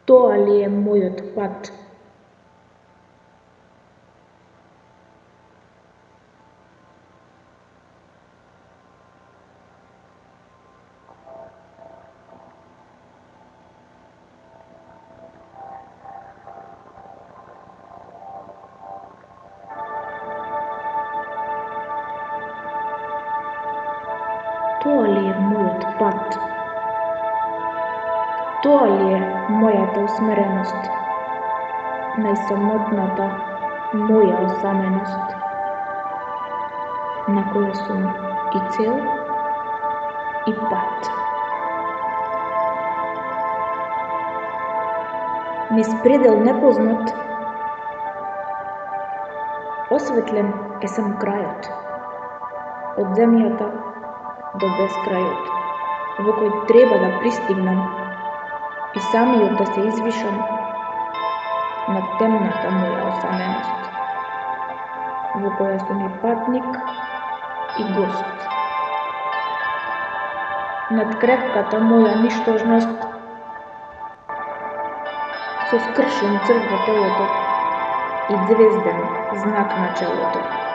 Тоа ли е мојот пат? Тоа ли е мојот пат? Тоа ли е мојата усмереност? Најсамотната моја осаменост, на која сум и цел и пат. Низ предел непознат, осветлен е само крајот, од земјата до бескрајот, во кој треба да пристигнам и самиот да се извишам на темната моја осаменост, во која сум и патник и гост. Над кревката моја ништожност, со скршен црв во телото и ѕвезден знак на челото.